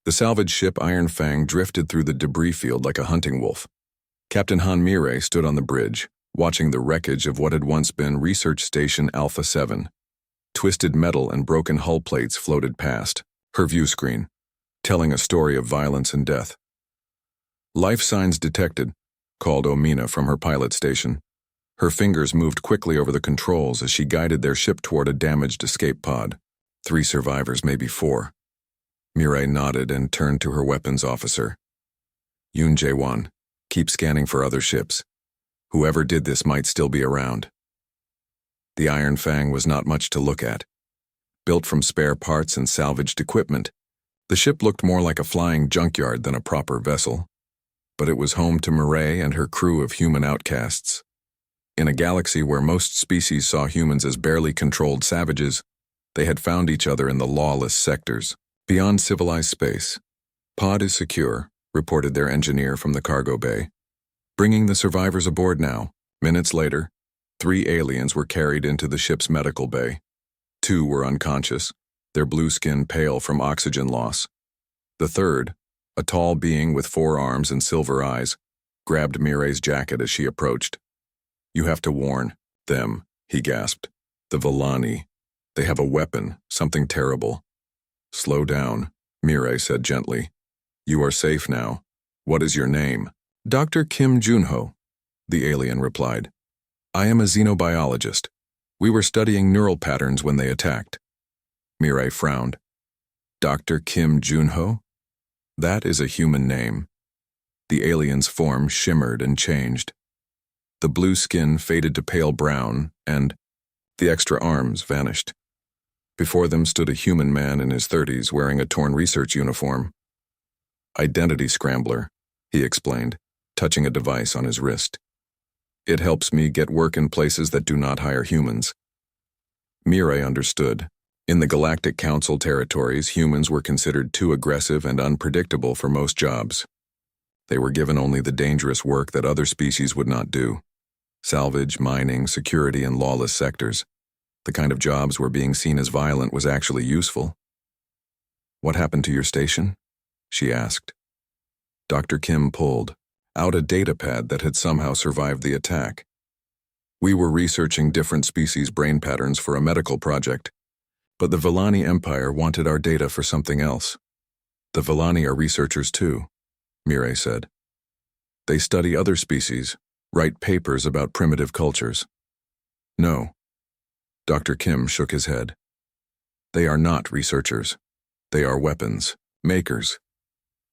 The salvage ship Iron Fang drifted through the debris field like a hunting wolf. Captain Han Mirai stood on the bridge, watching the wreckage of what had once been Research Station Alpha 7. Twisted metal and broken hull plates floated past, her view screen, telling a story of violence and death. "Life signs detected," called Omina from her pilot station. Her fingers moved quickly over the controls as she guided their ship toward a damaged escape pod. 3 survivors, maybe 4. Mirai nodded and turned to her weapons officer. "Yoon Jae-won, keep scanning for other ships. Whoever did this might still be around." The Iron Fang was not much to look at. Built from spare parts and salvaged equipment, the ship looked more like a flying junkyard than a proper vessel. But it was home to Mirai and her crew of human outcasts. In a galaxy where most species saw humans as barely controlled savages, they had found each other in the lawless sectors, beyond civilized space. "Pod is secure," reported their engineer from the cargo bay. "Bringing the survivors aboard now." Minutes later, 3 aliens were carried into the ship's medical bay. 2 were unconscious, their blue skin pale from oxygen loss. The third, a tall being with 4 arms and silver eyes, grabbed Mirai's jacket as she approached. "You have to warn them," he gasped. "The Villani. They have a weapon, something terrible." "Slow down," Mirai said gently. "You are safe now. What is your name?" "Dr. Kim Junho," the alien replied. "I am a xenobiologist. We were studying neural patterns when they attacked." Mirai frowned. "Dr. Kim Junho? That is a human name." The alien's form shimmered and changed. The blue skin faded to pale brown, and the extra arms vanished. Before them stood a human man in his 30s wearing a torn research uniform. "Identity scrambler," he explained, touching a device on his wrist. "It helps me get work in places that do not hire humans." Mirai understood. In the Galactic Council territories, humans were considered too aggressive and unpredictable for most jobs. They were given only the dangerous work that other species would not do. Salvage, mining, security, and lawless sectors. The kind of jobs where being seen as violent was actually useful. "What happened to your station?" she asked. Dr. Kim pulled out a datapad that had somehow survived the attack. "We were researching different species' brain patterns for a medical project, but the Villani Empire wanted our data for something else." "The Villani are researchers too," Mirai said. "They study other species, write papers about primitive cultures." "No." Dr. Kim shook his head. "They are not researchers. They are weapons makers.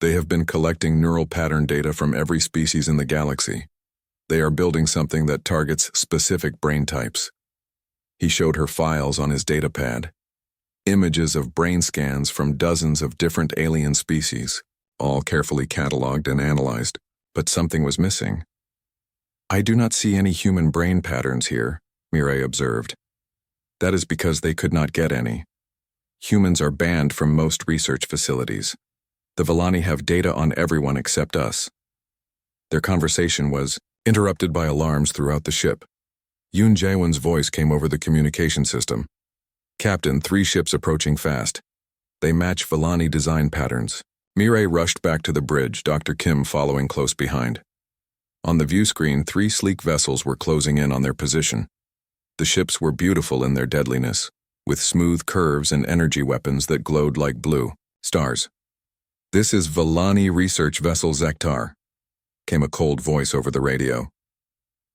They have been collecting neural pattern data from every species in the galaxy. They are building something that targets specific brain types." He showed her files on his datapad. Images of brain scans from dozens of different alien species, all carefully cataloged and analyzed, but something was missing. "I do not see any human brain patterns here," Mirai observed. "That is because they could not get any. Humans are banned from most research facilities. The Villani have data on everyone except us." Their conversation was interrupted by alarms throughout the ship. Yoon Jae-won's voice came over the communication system. "Captain, 3 ships approaching fast. They match Villani design patterns." Mirai rushed back to the bridge, Dr. Kim following close behind. On the view screen, 3 sleek vessels were closing in on their position. The ships were beautiful in their deadliness, with smooth curves and energy weapons that glowed like blue stars. "This is Villani Research Vessel Zektar," came a cold voice over the radio.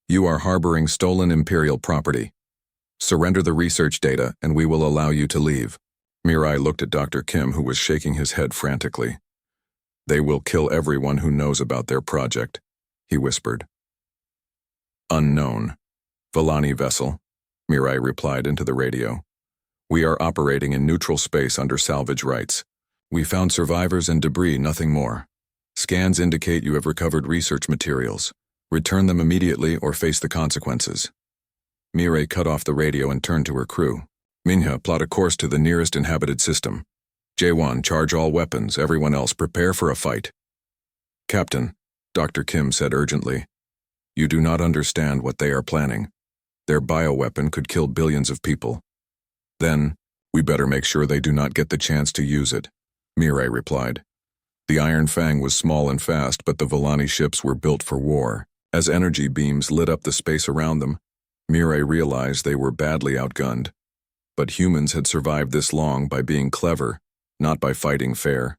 "You are harboring stolen Imperial property. Surrender the research data, and we will allow you to leave." Mirai looked at Dr. Kim, who was shaking his head frantically. "They will kill everyone who knows about their project," he whispered. "Unknown. Villani vessel," Mirai replied into the radio. "We are operating in neutral space under salvage rights. We found survivors and debris, nothing more. Scans indicate you have recovered research materials. Return them immediately or face the consequences." Mirai cut off the radio and turned to her crew. "Minha, plot a course to the nearest inhabited system. Jae-won, charge all weapons. Everyone else, prepare for a fight." "Captain," Dr. Kim said urgently, "you do not understand what they are planning. Their bioweapon could kill billions of people. Then, we better make sure they do not get the chance to use it," Mirai replied. The Iron Fang was small and fast, but the Volani ships were built for war. As energy beams lit up the space around them, Mirai realized they were badly outgunned. But humans had survived this long by being clever, not by fighting fair.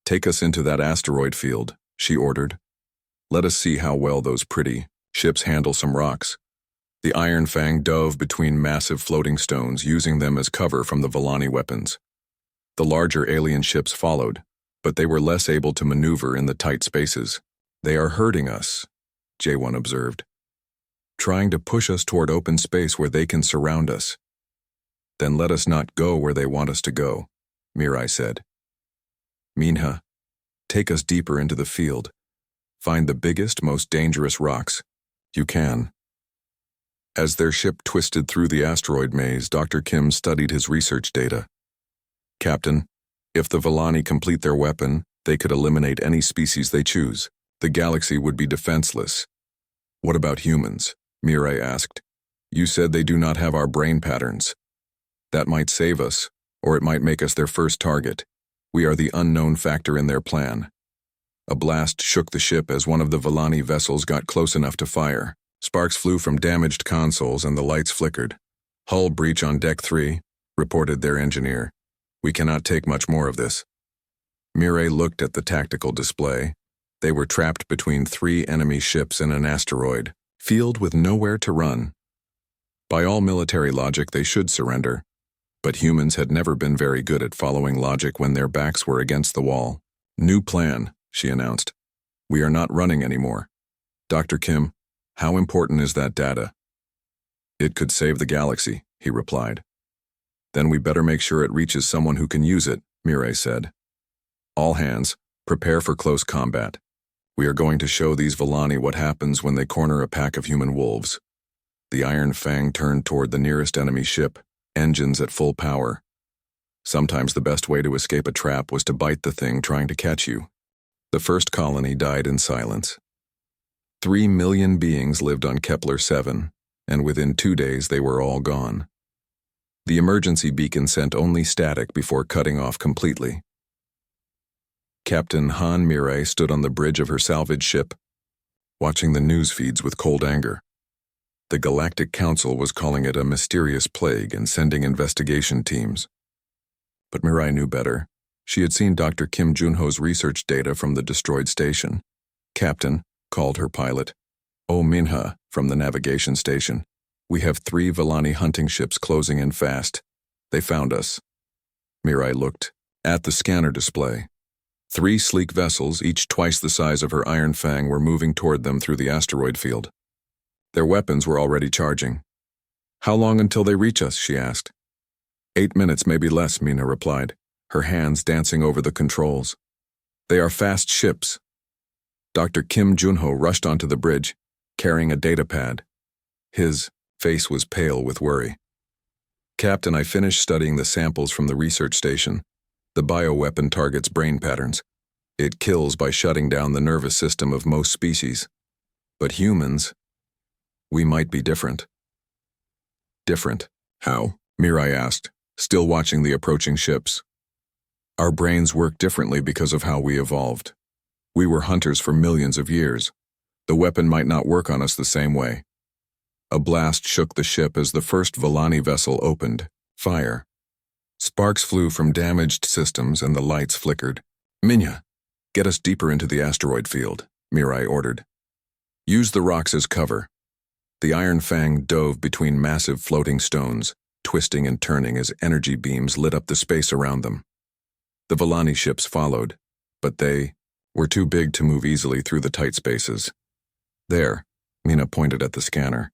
"Take us into that asteroid field," she ordered. "Let us see how well those pretty ships handle some rocks." The Iron Fang dove between massive floating stones, using them as cover from the Volani weapons. The larger alien ships followed, but they were less able to maneuver in the tight spaces. "They are hurting us," J1 observed. "Trying to push us toward open space where they can surround us." "Then let us not go where they want us to go," Mirai said. "Minha, take us deeper into the field. Find the biggest, most dangerous rocks you can." As their ship twisted through the asteroid maze, Dr. Kim studied his research data. "Captain, if the Volani complete their weapon, they could eliminate any species they choose. The galaxy would be defenseless." "What about humans?" Mirai asked. "You said they do not have our brain patterns." "That might save us, or it might make us their first target. We are the unknown factor in their plan." A blast shook the ship as one of the Volani vessels got close enough to fire. Sparks flew from damaged consoles and the lights flickered. "Hull breach on Deck 3, reported their engineer. "We cannot take much more of this." Mirai looked at the tactical display. They were trapped between 3 enemy ships in an asteroid field with nowhere to run. By all military logic, they should surrender. But humans had never been very good at following logic when their backs were against the wall. "New plan," she announced. "We are not running anymore. Dr. Kim, how important is that data?" "It could save the galaxy," he replied. "Then we better make sure it reaches someone who can use it," Mirai said. "All hands, prepare for close combat. We are going to show these Volani what happens when they corner a pack of human wolves." The Iron Fang turned toward the nearest enemy ship, engines at full power. Sometimes the best way to escape a trap was to bite the thing trying to catch you. The first colony died in silence. 3 million beings lived on Kepler-7, and within 2 days they were all gone. The emergency beacon sent only static before cutting off completely. Captain Han Mirai stood on the bridge of her salvage ship, watching the news feeds with cold anger. The Galactic Council was calling it a mysterious plague and sending investigation teams. But Mirai knew better. She had seen Dr. Kim Junho's research data from the destroyed station. "Captain," called her pilot. "Oh, Minha," from the navigation station. "We have 3 Volani hunting ships closing in fast. They found us." Mirai looked at the scanner display. 3 sleek vessels, each twice the size of her Iron Fang, were moving toward them through the asteroid field. Their weapons were already charging. "How long until they reach us?" she asked. 8 minutes, maybe less," Mina replied, her hands dancing over the controls. "They are fast ships." Dr. Kim Junho rushed onto the bridge, carrying a data pad. His face was pale with worry. "Captain, I finished studying the samples from the research station. The bioweapon targets brain patterns. It kills by shutting down the nervous system of most species. But humans, we might be different." "Different? How?" Mirai asked, still watching the approaching ships. "Our brains work differently because of how we evolved. We were hunters for millions of years. The weapon might not work on us the same way." A blast shook the ship as the first Volani vessel opened fire. Sparks flew from damaged systems and the lights flickered. "Minya, get us deeper into the asteroid field," Mirai ordered. "Use the rocks as cover." The Iron Fang dove between massive floating stones, twisting and turning as energy beams lit up the space around them. The Volani ships followed, but they were too big to move easily through the tight spaces. "There," Mina pointed at the scanner.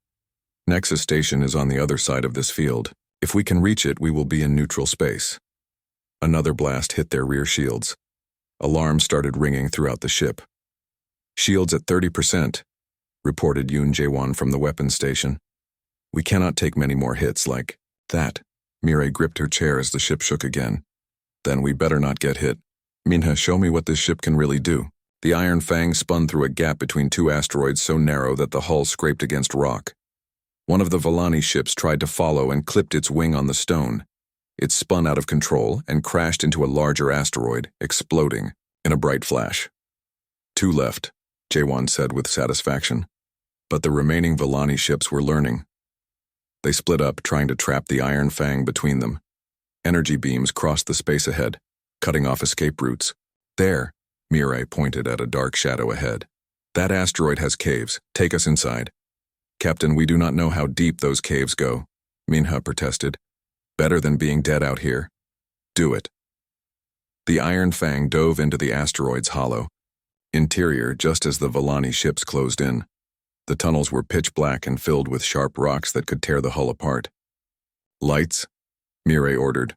"Nexus Station is on the other side of this field. If we can reach it, we will be in neutral space." Another blast hit their rear shields. Alarms started ringing throughout the ship. "Shields at 30%, reported Yoon Jae-won from the weapons station. "We cannot take many more hits like that." Mirai gripped her chair as the ship shook again. "Then we better not get hit. Minha, show me what this ship can really do." The Iron Fang spun through a gap between 2 asteroids so narrow that the hull scraped against rock. One of the Volani ships tried to follow and clipped its wing on the stone. It spun out of control and crashed into a larger asteroid, exploding. in a bright flash. Two left, Jaewon said with satisfaction. But the remaining Vellani ships were learning. They split up, trying to trap the Iron Fang between them. Energy beams crossed the space ahead, cutting off escape routes. There, Mirai pointed at a dark shadow ahead. That asteroid has caves. Take us inside. Captain, we do not know how deep those caves go, Minha protested. Better than being dead out here. Do it. The Iron Fang dove into the asteroid's hollow interior just as the Vellani ships closed in. The tunnels were pitch black and filled with sharp rocks that could tear the hull apart. Lights, Mirai ordered.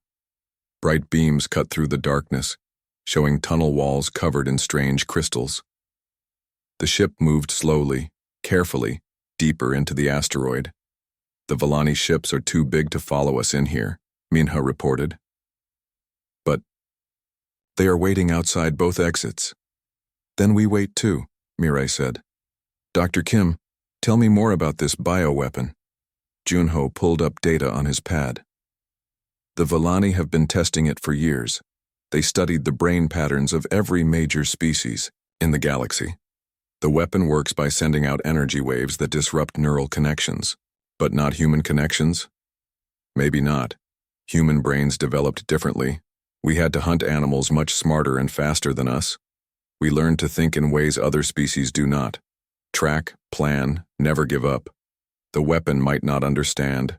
Bright beams cut through the darkness, showing tunnel walls covered in strange crystals. The ship moved slowly, carefully, deeper into the asteroid. The Vellani ships are too big to follow us in here, Minha reported. But they are waiting outside both exits. Then we wait too, Mirai said. Dr. Kim, tell me more about this bioweapon. Junho pulled up data on his pad. The Vellani have been testing it for years. They studied the brain patterns of every major species in the galaxy. The weapon works by sending out energy waves that disrupt neural connections. But not human connections? Maybe not. Human brains developed differently. We had to hunt animals much smarter and faster than us. We learned to think in ways other species do not. Track, plan, never give up. The weapon might not understand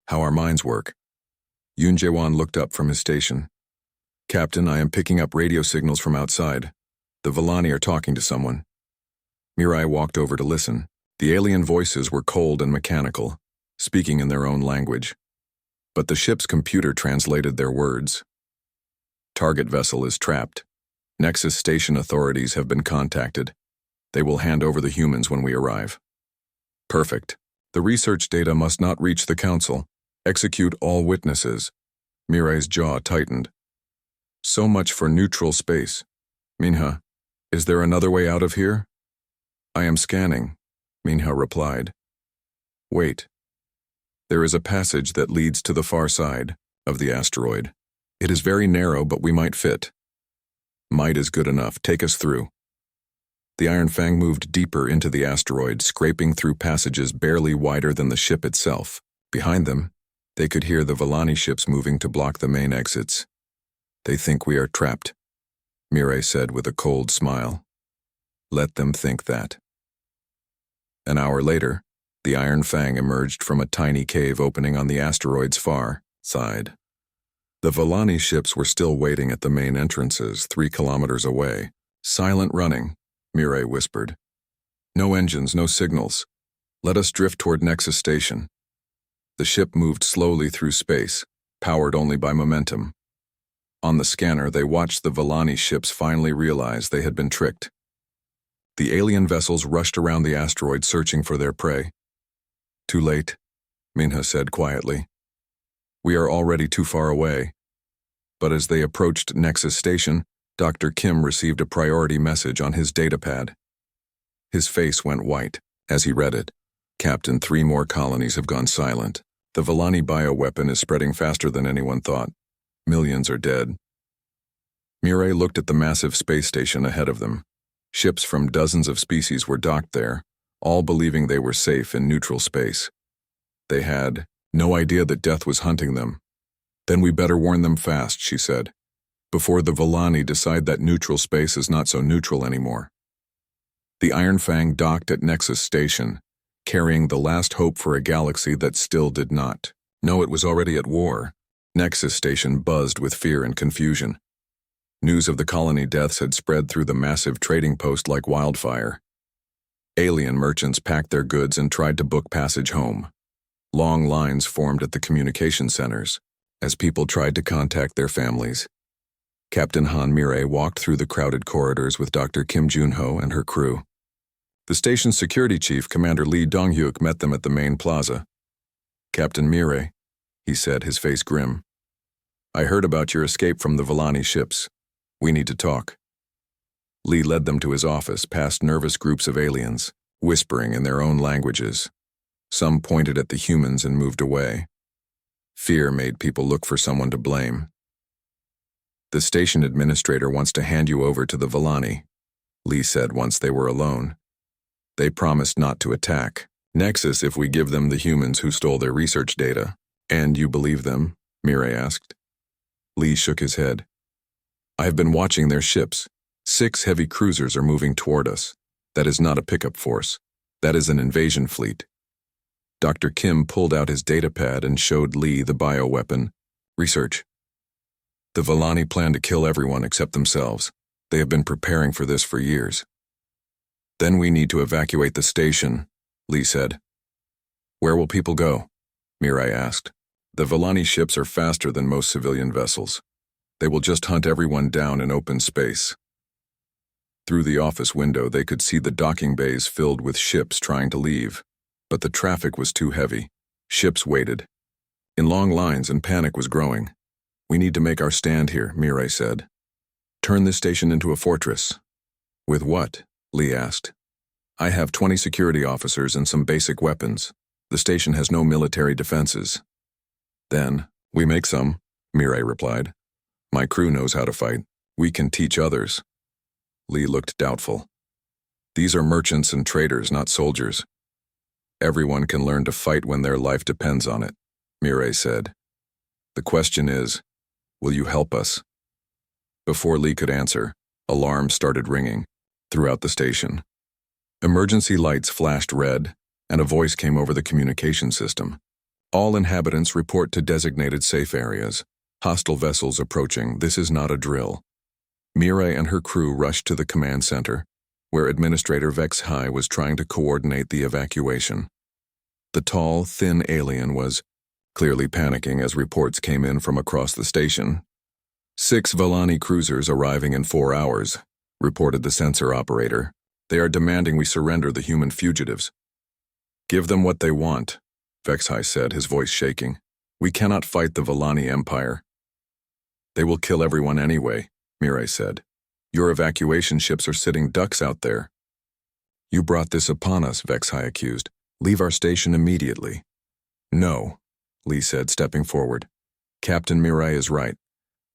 how our minds work. Yoon Jae-won looked up from his station. Captain, I am picking up radio signals from outside. The Vellani are talking to someone. Mirai walked over to listen. The alien voices were cold and mechanical, speaking in their own language. But the ship's computer translated their words. Target vessel is trapped. Nexus station authorities have been contacted. They will hand over the humans when we arrive. Perfect. The research data must not reach the council. Execute all witnesses. Mirai's jaw tightened. So much for neutral space. Minha, is there another way out of here? I am scanning, Minha replied. Wait. There is a passage that leads to the far side of the asteroid. It is very narrow, but we might fit. Might is good enough. Take us through. The Iron Fang moved deeper into the asteroid, scraping through passages barely wider than the ship itself. Behind them, they could hear the Vellani ships moving to block the main exits. They think we are trapped, Mirai said with a cold smile. Let them think that. An hour later, the Iron Fang emerged from a tiny cave opening on the asteroid's far side. The Vellani ships were still waiting at the main entrances 3 kilometers away. Silent running, Mirai whispered. No engines, no signals. Let us drift toward Nexus Station. The ship moved slowly through space, powered only by momentum. On the scanner, they watched the Vellani ships finally realize they had been tricked. The alien vessels rushed around the asteroid searching for their prey. Too late, Minha said quietly. We are already too far away. But as they approached Nexus Station, Dr. Kim received a priority message on his datapad. His face went white as he read it. Captain, 3 more colonies have gone silent. The Vellani bioweapon is spreading faster than anyone thought. Millions are dead. Mirai looked at the massive space station ahead of them. Ships from dozens of species were docked there, all believing they were safe in neutral space. They had no idea that death was hunting them. Then we better warn them fast, she said, before the Vellani decide that neutral space is not so neutral anymore. The Iron Fang docked at Nexus Station, carrying the last hope for a galaxy that still did not know it was already at war. Nexus Station buzzed with fear and confusion. News of the colony deaths had spread through the massive trading post like wildfire. Alien merchants packed their goods and tried to book passage home. Long lines formed at the communication centers as people tried to contact their families. Captain Han Mirai walked through the crowded corridors with Dr. Kim Junho and her crew. The station's security chief, Commander Lee Donghyuk, met them at the main plaza. Captain Mirai, he said, his face grim. I heard about your escape from the Vellani ships. We need to talk. Lee led them to his office, past nervous groups of aliens, whispering in their own languages. Some pointed at the humans and moved away. Fear made people look for someone to blame. The station administrator wants to hand you over to the Villani, Lee said once they were alone. They promised not to attack Nexus if we give them the humans who stole their research data. And you believe them? Mirai asked. Lee shook his head. I have been watching their ships. 6 heavy cruisers are moving toward us. That is not a pickup force. That is an invasion fleet. Dr. Kim pulled out his datapad and showed Lee the bioweapon. Research. The Villani plan to kill everyone except themselves. They have been preparing for this for years. Then we need to evacuate the station, Lee said. Where will people go? Mirai asked. The Villani ships are faster than most civilian vessels. They will just hunt everyone down in open space. Through the office window, they could see the docking bays filled with ships trying to leave. But the traffic was too heavy. Ships waited in long lines and panic was growing. We need to make our stand here, Mirai said. Turn this station into a fortress. With what? Lee asked. I have 20 security officers and some basic weapons. The station has no military defenses. Then, we make some, Mirai replied. My crew knows how to fight. We can teach others. Lee looked doubtful. These are merchants and traders, not soldiers. Everyone can learn to fight when their life depends on it, Mirai said. The question is, will you help us? Before Lee could answer, alarms started ringing throughout the station. Emergency lights flashed red, and a voice came over the communication system. All inhabitants report to designated safe areas. Hostile vessels approaching. This is not a drill. Mirai and her crew rushed to the command center, where Administrator HFY was trying to coordinate the evacuation. The tall, thin alien was clearly panicking as reports came in from across the station. 6 Villani cruisers arriving in 4 hours, reported the sensor operator. They are demanding we surrender the human fugitives. Give them what they want, HFY said, his voice shaking. We cannot fight the Villani Empire. They will kill everyone anyway, Mirai said. Your evacuation ships are sitting ducks out there. You brought this upon us, HFY accused. Leave our station immediately. No, Lee said, stepping forward. Captain Mirai is right.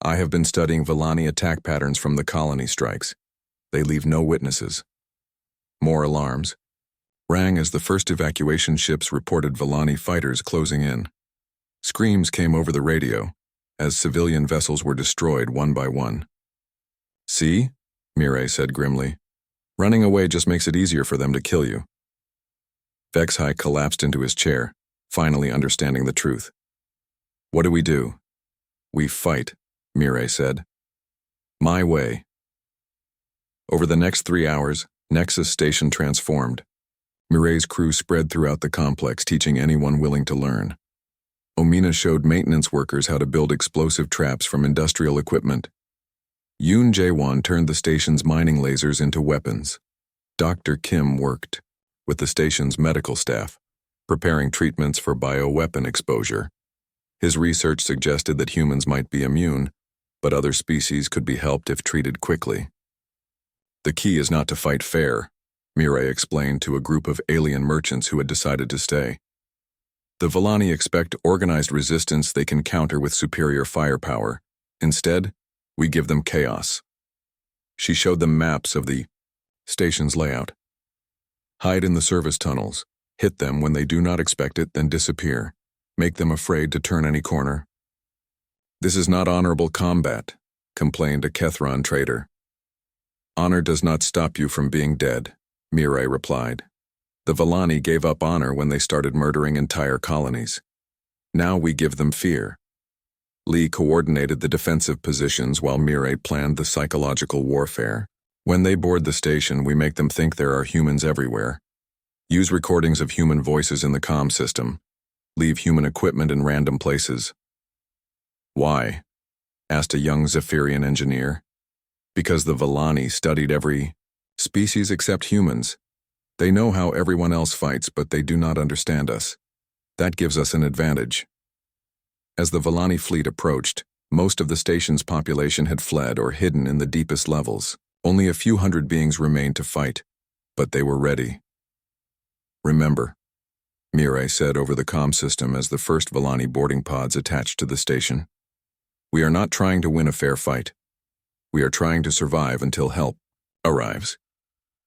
I have been studying Villani attack patterns from the colony strikes. They leave no witnesses. More alarms rang as the first evacuation ships reported Villani fighters closing in. Screams came over the radio as civilian vessels were destroyed one by one. See? Mirai said grimly. Running away just makes it easier for them to kill you. HFY collapsed into his chair, finally understanding the truth. What do? We fight, Mirai said. My way. Over the next 3 hours, Nexus Station transformed. Mirai's crew spread throughout the complex, teaching anyone willing to learn. Omina showed maintenance workers how to build explosive traps from industrial equipment. Yoon Jae-won turned the station's mining lasers into weapons. Dr. Kim worked with the station's medical staff, preparing treatments for bioweapon exposure. His research suggested that humans might be immune, but other species could be helped if treated quickly. The key is not to fight fair, Mirai explained to a group of alien merchants who had decided to stay. The Villani expect organized resistance they can counter with superior firepower. Instead, we give them chaos. She showed them maps of the station's layout. Hide in the service tunnels, hit them when they do not expect it, then disappear. Make them afraid to turn any corner. This is not honorable combat, complained a Kethron trader. Honor does not stop you from being dead, Mirai replied. The Villani gave up honor when they started murdering entire colonies. Now we give them fear. Lee coordinated the defensive positions while Mirai planned the psychological warfare. When they board the station, we make them think there are humans everywhere. Use recordings of human voices in the comm system. Leave human equipment in random places. Why? Asked a young Zephyrian engineer. Because the Villani studied every species except humans. They know how everyone else fights, but they do not understand us. That gives us an advantage. As the Villani fleet approached, most of the station's population had fled or hidden in the deepest levels. Only a few hundred beings remained to fight, but they were ready. Remember, Mirai said over the comm system as the first Villani boarding pods attached to the station. We are not trying to win a fair fight. We are trying to survive until help arrives.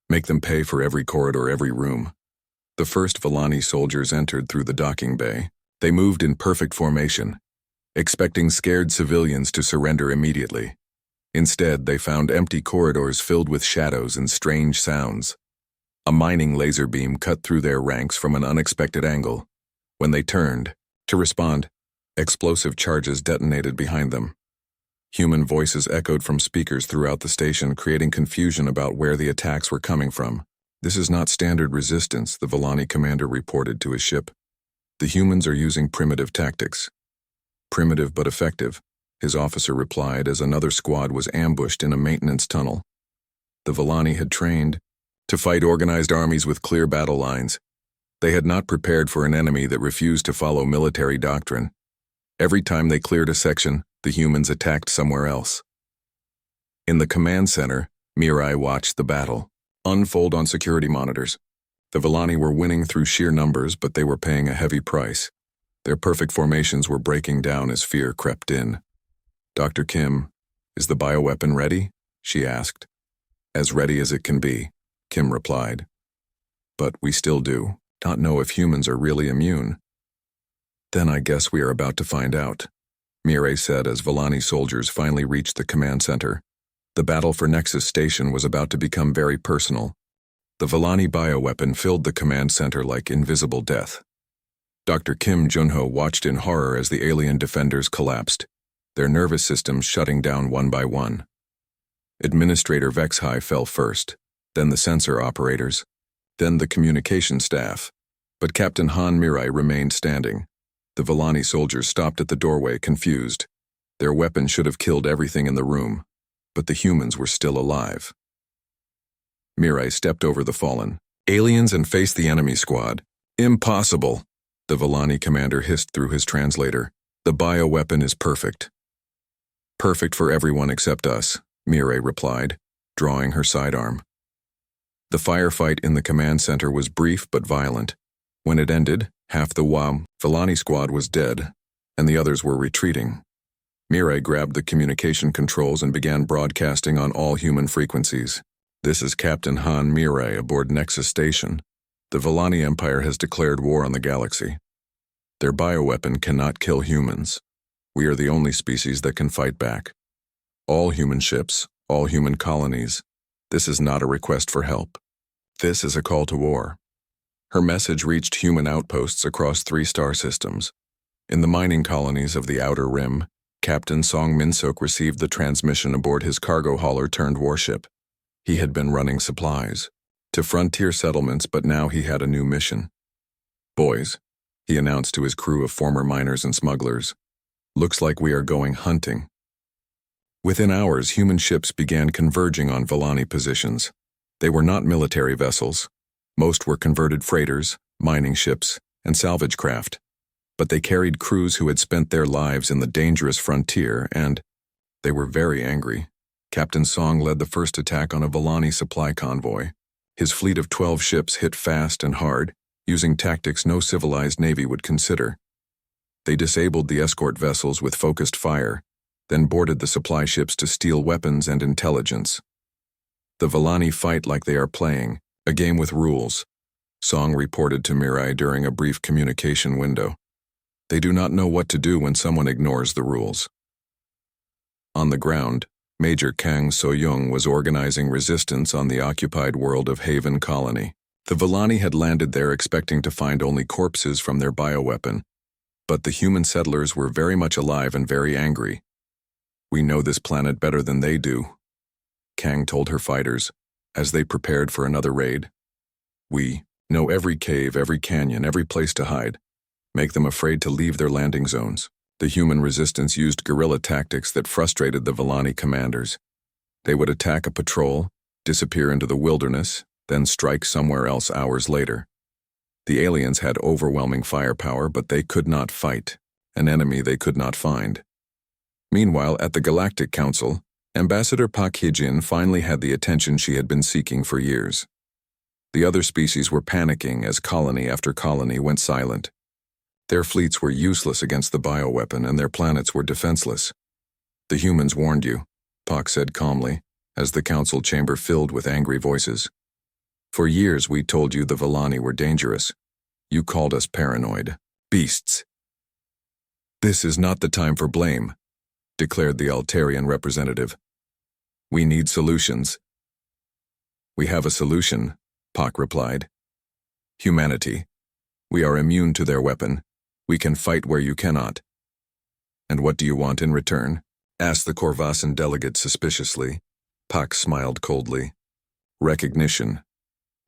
Make them pay for every corridor, every room. The first Volani soldiers entered through the docking bay. They moved in perfect formation, expecting scared civilians to surrender immediately. Instead, they found empty corridors filled with shadows and strange sounds. A mining laser beam cut through their ranks from an unexpected angle. When they turned to respond, explosive charges detonated behind them. Human voices echoed from speakers throughout the station, creating confusion about where the attacks were coming from. "This is not standard resistance," the Volani commander reported to his ship. "The humans are using primitive tactics." "Primitive but effective," his officer replied as another squad was ambushed in a maintenance tunnel. The Volani had trained to fight organized armies with clear battle lines. They had not prepared for an enemy that refused to follow military doctrine. Every time they cleared a section, the humans attacked somewhere else. In the command center, Mirai watched the battle unfold on security monitors. The Volani were winning through sheer numbers, but they were paying a heavy price. Their perfect formations were breaking down as fear crept in. "Dr. Kim, is the bioweapon ready?" she asked. "As ready as it can be," Kim replied. "But we still do not know if humans are really immune." "Then I guess we are about to find out," Mirai said as Volani soldiers finally reached the command center. The battle for Nexus Station was about to become very personal. The Volani bioweapon filled the command center like invisible death. Dr. Kim Junho watched in horror as the alien defenders collapsed, their nervous systems shutting down one by one. Administrator Vexhai fell first, then the sensor operators, then the communication staff. But Captain Han Mirai remained standing. The Volani soldiers stopped at the doorway, confused. Their weapon should have killed everything in the room, but the humans were still alive. Mirai stepped over the fallen aliens and faced the enemy squad. "Impossible," the Volani commander hissed through his translator. "The bioweapon is perfect." "Perfect for everyone except us," Mirai replied, drawing her sidearm. The firefight in the command center was brief but violent. When it ended, half the Volani squad was dead, and the others were retreating. Mirai grabbed the communication controls and began broadcasting on all human frequencies. "This is Captain Han Mirai aboard Nexus Station. The Volani Empire has declared war on the galaxy. Their bioweapon cannot kill humans. We are the only species that can fight back. All human ships, all human colonies. This is not a request for help. This is a call to war." Her message reached human outposts across 3 star systems. In the mining colonies of the Outer Rim, Captain Song Minsok received the transmission aboard his cargo hauler turned warship. He had been running supplies to frontier settlements, but now he had a new mission. "Boys," he announced to his crew of former miners and smugglers, "looks like we are going hunting." Within hours, human ships began converging on Volani positions. They were not military vessels. Most were converted freighters, mining ships, and salvage craft. But they carried crews who had spent their lives in the dangerous frontier, and they were very angry. Captain Song led the first attack on a Volani supply convoy. His fleet of 12 ships hit fast and hard, using tactics no civilized navy would consider. They disabled the escort vessels with focused fire, then boarded the supply ships to steal weapons and intelligence. The Volani fight like they are playing a game with rules, Song reported to Mirai during a brief communication window. They do not know what to do when someone ignores the rules. On the ground, Major Kang So-young was organizing resistance on the occupied world of Haven Colony. The Volani had landed there expecting to find only corpses from their bioweapon, but the human settlers were very much alive and very angry. "We know this planet better than they do," Kang told her fighters as they prepared for another raid. "We know every cave, every canyon, every place to hide. Make them afraid to leave their landing zones." The human resistance used guerrilla tactics that frustrated the Volani commanders. They would attack a patrol, disappear into the wilderness, then strike somewhere else hours later. The aliens had overwhelming firepower, but they could not fight, an enemy they could not find. Meanwhile, at the Galactic Council, Ambassador Pak Hee-jin finally had the attention she had been seeking for years. The other species were panicking as colony after colony went silent. Their fleets were useless against the bioweapon and their planets were defenseless. "The humans warned you," Pak said calmly, as the council chamber filled with angry voices. For years we told you the Villani were dangerous. You called us paranoid. Beasts. This is not the time for blame, declared the Altarian representative. We need solutions. We have a solution, Pak replied. Humanity. We are immune to their weapon. We can fight where you cannot. And what do you want in return? Asked the Corvasan delegate suspiciously. Pak smiled coldly. Recognition,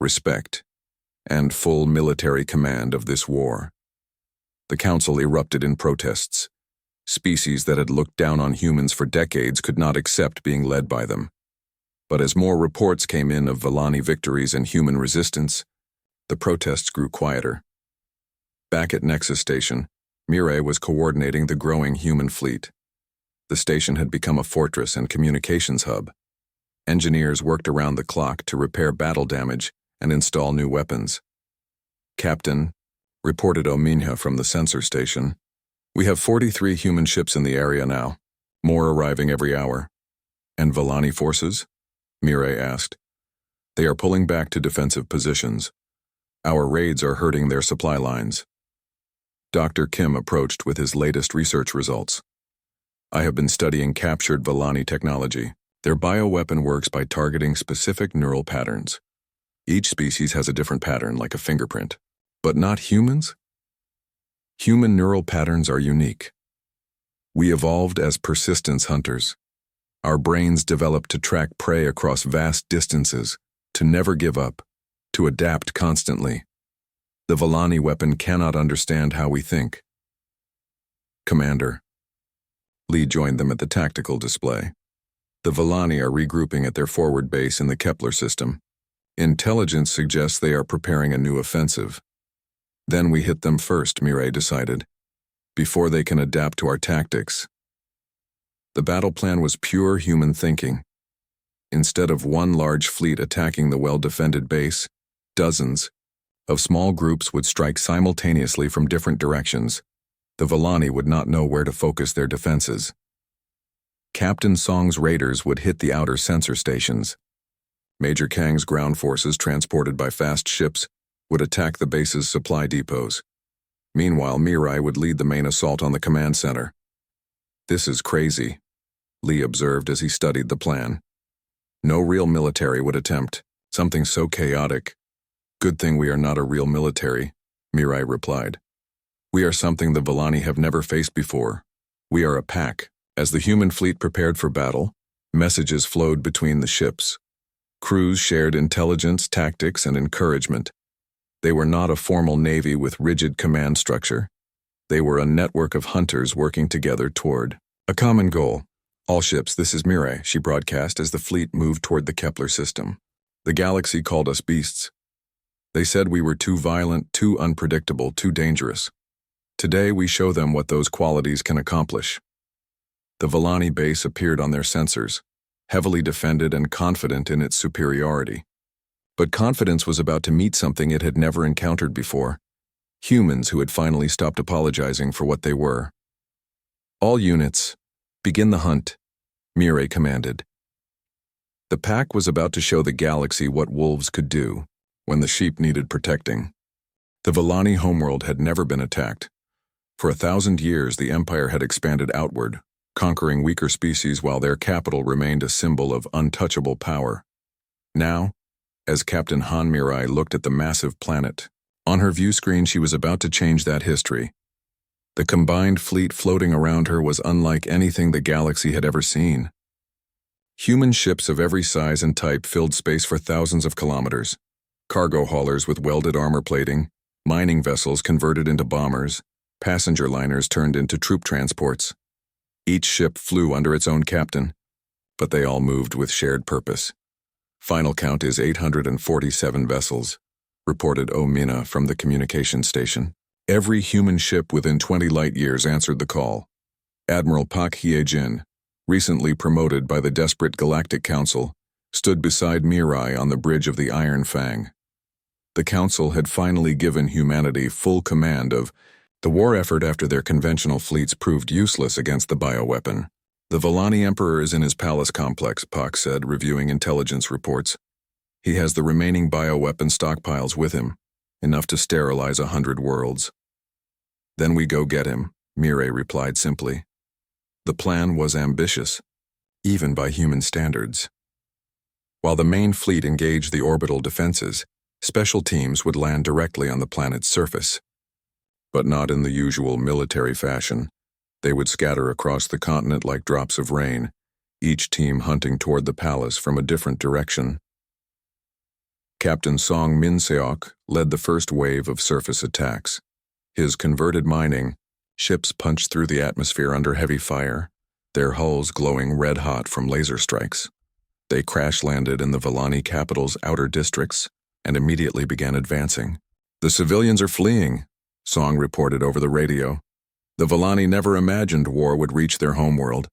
respect, and full military command of this war. The council erupted in protests. Species that had looked down on humans for decades could not accept being led by them. But as more reports came in of Villani victories and human resistance, the protests grew quieter. Back at Nexus Station, Mirai was coordinating the growing human fleet. The station had become a fortress and communications hub. Engineers worked around the clock to repair battle damage and install new weapons. Captain, reported Ominha from the sensor station, we have 43 human ships in the area now, more arriving every hour. And Villani forces? Mirai asked. They are pulling back to defensive positions. Our raids are hurting their supply lines. Dr. Kim approached with his latest research results. I have been studying captured Villani technology. Their bioweapon works by targeting specific neural patterns. Each species has a different pattern, like a fingerprint. But not humans? Human neural patterns are unique. We evolved as persistence hunters. Our brains developed to track prey across vast distances, to never give up, to adapt constantly. The Villani weapon cannot understand how we think. Commander. Lee joined them at the tactical display. The Villani are regrouping at their forward base in the Kepler system. Intelligence suggests they are preparing a new offensive. Then we hit them first, Mirai decided, before they can adapt to our tactics. The battle plan was pure human thinking. Instead of one large fleet attacking the well-defended base, dozens of small groups would strike simultaneously from different directions. The Villani would not know where to focus their defenses. Captain Song's raiders would hit the outer sensor stations. Major Kang's ground forces, transported by fast ships, would attack the base's supply depots. Meanwhile, Mirai would lead the main assault on the command center. This is crazy, Lee observed as he studied the plan. No real military would attempt something so chaotic. Good thing we are not a real military, Mirai replied. We are something the Villani have never faced before. We are a pack. As the human fleet prepared for battle, messages flowed between the ships. Crews shared intelligence, tactics, and encouragement. They were not a formal navy with rigid command structure. They were a network of hunters working together toward a common goal. All ships, this is Mirai, she broadcast as the fleet moved toward the Kepler system. The galaxy called us beasts. They said we were too violent, too unpredictable, too dangerous. Today we show them what those qualities can accomplish. The Villani base appeared on their sensors, heavily defended and confident in its superiority. But confidence was about to meet something it had never encountered before. Humans who had finally stopped apologizing for what they were. All units, begin the hunt, Mirai commanded. The pack was about to show the galaxy what wolves could do when the sheep needed protecting. The Villani homeworld had never been attacked. For 1,000 years, the Empire had expanded outward, conquering weaker species while their capital remained a symbol of untouchable power. Now, as Captain Han Mirai looked at the massive planet, on her view screen she was about to change that history. The combined fleet floating around her was unlike anything the galaxy had ever seen. Human ships of every size and type filled space for thousands of kilometers. Cargo haulers with welded armor plating, mining vessels converted into bombers, passenger liners turned into troop transports. Each ship flew under its own captain, but they all moved with shared purpose. Final count is 847 vessels, reported Omina from the communication station. Every human ship within 20 light-years answered the call. Admiral Pak Hye-jin, recently promoted by the desperate Galactic Council, stood beside Mirai on the bridge of the Iron Fang. The Council had finally given humanity full command of the war effort after their conventional fleets proved useless against the bioweapon. The Vellani Emperor is in his palace complex, Pak said, reviewing intelligence reports. He has the remaining bioweapon stockpiles with him, enough to sterilize 100 worlds. Then we go get him, Mireille replied simply. The plan was ambitious, even by human standards. While the main fleet engaged the orbital defenses, special teams would land directly on the planet's surface. But not in the usual military fashion. They would scatter across the continent like drops of rain, each team hunting toward the palace from a different direction. Captain Song Min-seok led the first wave of surface attacks. His converted mining ships punched through the atmosphere under heavy fire, their hulls glowing red-hot from laser strikes. They crash-landed in the Vellani capital's outer districts and immediately began advancing. "The civilians are fleeing," Song reported over the radio. "The Vellani never imagined war would reach their homeworld."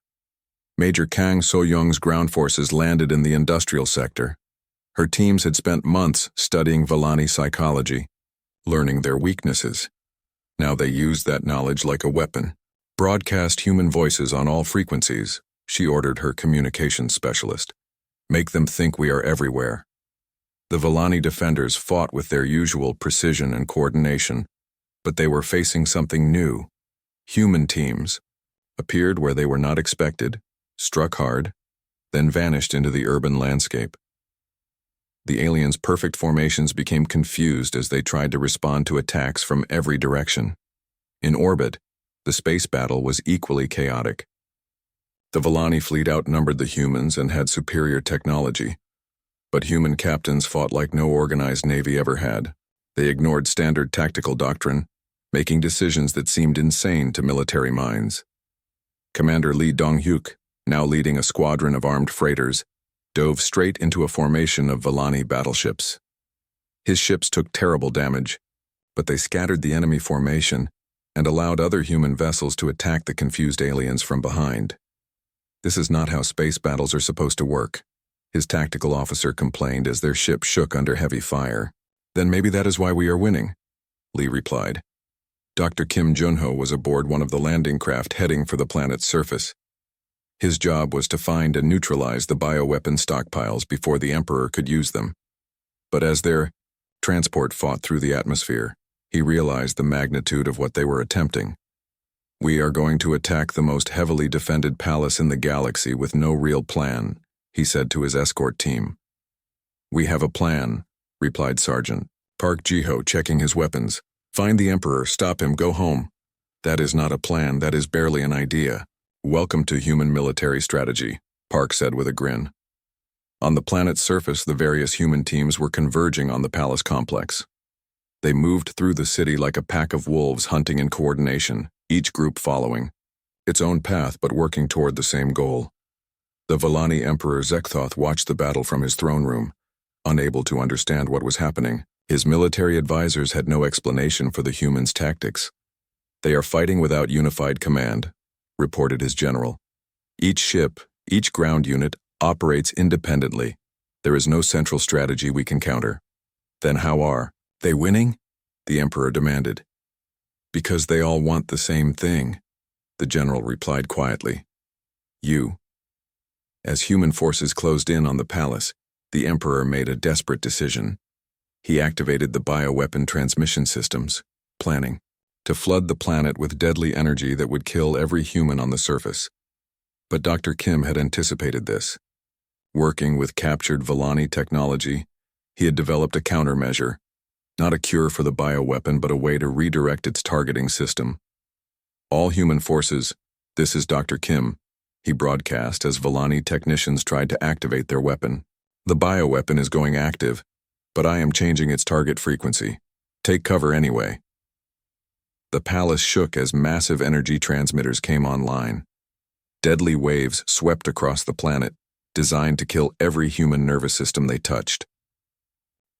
Major Kang So-young's ground forces landed in the industrial sector. Her teams had spent months studying Vellani psychology, learning their weaknesses. Now they used that knowledge like a weapon. "Broadcast human voices on all frequencies," she ordered her communications specialist. "Make them think we are everywhere." The Vellani defenders fought with their usual precision and coordination, but they were facing something new. Human teams appeared where they were not expected, struck hard, then vanished into the urban landscape. The aliens' perfect formations became confused as they tried to respond to attacks from every direction. In orbit, the space battle was equally chaotic. The Vellani fleet outnumbered the humans and had superior technology, but human captains fought like no organized navy ever had. They ignored standard tactical doctrine, making decisions that seemed insane to military minds. Commander Lee Dong-hyuk, now leading a squadron of armed freighters, dove straight into a formation of Vellani battleships. His ships took terrible damage, but they scattered the enemy formation and allowed other human vessels to attack the confused aliens from behind. "This is not how space battles are supposed to work," his tactical officer complained as their ship shook under heavy fire. "Then maybe that is why we are winning," Lee replied. Dr. Kim Junho was aboard one of the landing craft heading for the planet's surface. His job was to find and neutralize the bioweapon stockpiles before the Emperor could use them. But as their transport fought through the atmosphere, he realized the magnitude of what they were attempting. "We are going to attack the most heavily defended palace in the galaxy with no real plan," he said to his escort team. "We have a plan," replied Sergeant Park Ji-ho, checking his weapons. "Find the Emperor, stop him, go home." "That is not a plan, that is barely an idea." "Welcome to human military strategy," Park said with a grin. On the planet's surface, the various human teams were converging on the palace complex. They moved through the city like a pack of wolves hunting in coordination, each group following its own path but working toward the same goal. The Vellani Emperor Zekthoth watched the battle from his throne room, unable to understand what was happening. His military advisors had no explanation for the humans' tactics. "They are fighting without unified command," reported his general. "Each ship, each ground unit, operates independently. There is no central strategy we can counter." "Then how are they winning?" the Emperor demanded. "Because they all want the same thing," the general replied quietly. "You." As human forces closed in on the palace, the Emperor made a desperate decision. He activated the bioweapon transmission systems, planning to flood the planet with deadly energy that would kill every human on the surface. But Dr. Kim had anticipated this. Working with captured Vellani technology, he had developed a countermeasure, not a cure for the bioweapon but a way to redirect its targeting system. "All human forces, this is Dr. Kim," he broadcast as Vellani technicians tried to activate their weapon. "The bioweapon is going active, but I am changing its target frequency. Take cover anyway." The palace shook as massive energy transmitters came online. Deadly waves swept across the planet, designed to kill every human nervous system they touched.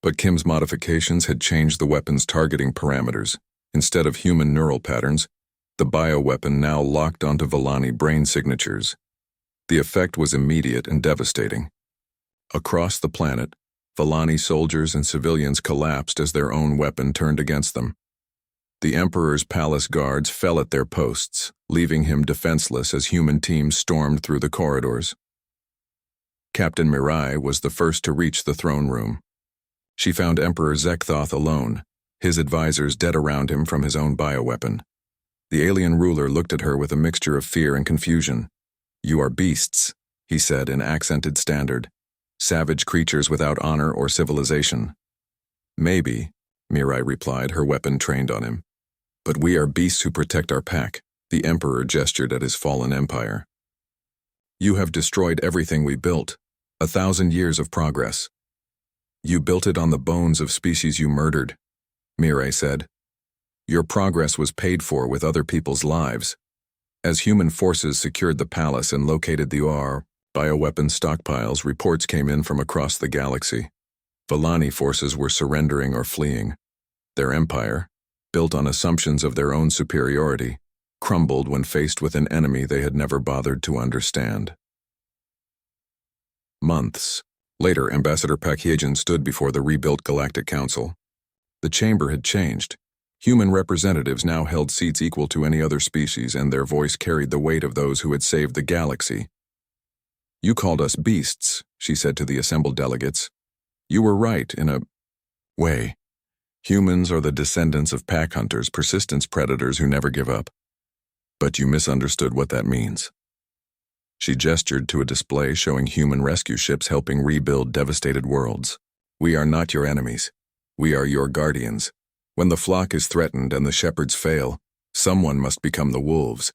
But Kim's modifications had changed the weapon's targeting parameters. Instead of human neural patterns, the bioweapon now locked onto Vellani brain signatures. The effect was immediate and devastating. Across the planet, Vellani soldiers and civilians collapsed as their own weapon turned against them. The Emperor's palace guards fell at their posts, leaving him defenseless as human teams stormed through the corridors. Captain Mirai was the first to reach the throne room. She found Emperor Zekthoth alone, his advisors dead around him from his own bioweapon. The alien ruler looked at her with a mixture of fear and confusion. "You are beasts," he said in accented standard. "Savage creatures without honor or civilization." "Maybe," Mirai replied, her weapon trained on him. "But we are beasts who protect our pack." The Emperor gestured at his fallen empire. "You have destroyed everything we built, 1,000 years of progress. You built it on the bones of species you murdered," Mirai said. "Your progress was paid for with other people's lives." As human forces secured the palace and located the bioweapon stockpiles, reports came in from across the galaxy. Villani forces were surrendering or fleeing. Their empire, built on assumptions of their own superiority, crumbled when faced with an enemy they had never bothered to understand. Months later, Ambassador Pakyejan stood before the rebuilt Galactic Council. The chamber had changed. Human representatives now held seats equal to any other species, and their voice carried the weight of those who had saved the galaxy. "You called us beasts," she said to the assembled delegates. "You were right in a way. Humans are the descendants of pack hunters, persistence predators who never give up. But you misunderstood what that means." She gestured to a display showing human rescue ships helping rebuild devastated worlds. "We are not your enemies. We are your guardians. When the flock is threatened and the shepherds fail, someone must become the wolves."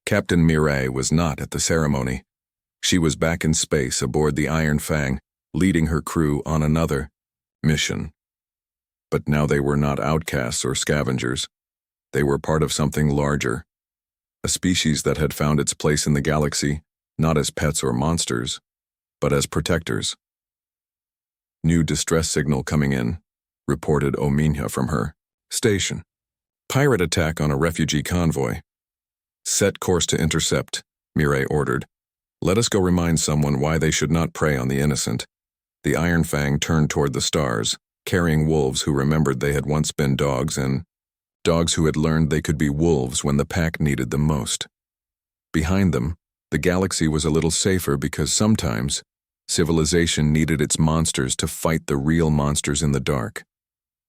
Captain Mirai was not at the ceremony. She was back in space aboard the Iron Fang, leading her crew on another mission. But now they were not outcasts or scavengers. They were part of something larger. A species that had found its place in the galaxy, not as pets or monsters, but as protectors. "New distress signal coming in," reported Ominya from her station. "Pirate attack on a refugee convoy." "Set course to intercept," Mirai ordered. "Let us go remind someone why they should not prey on the innocent." The Iron Fang turned toward the stars, carrying wolves who remembered they had once been dogs, and dogs who had learned they could be wolves when the pack needed them most. Behind them, the galaxy was a little safer because sometimes civilization needed its monsters to fight the real monsters in the dark.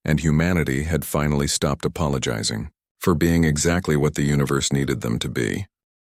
And humanity had finally stopped apologizing for being exactly what the universe needed them to be.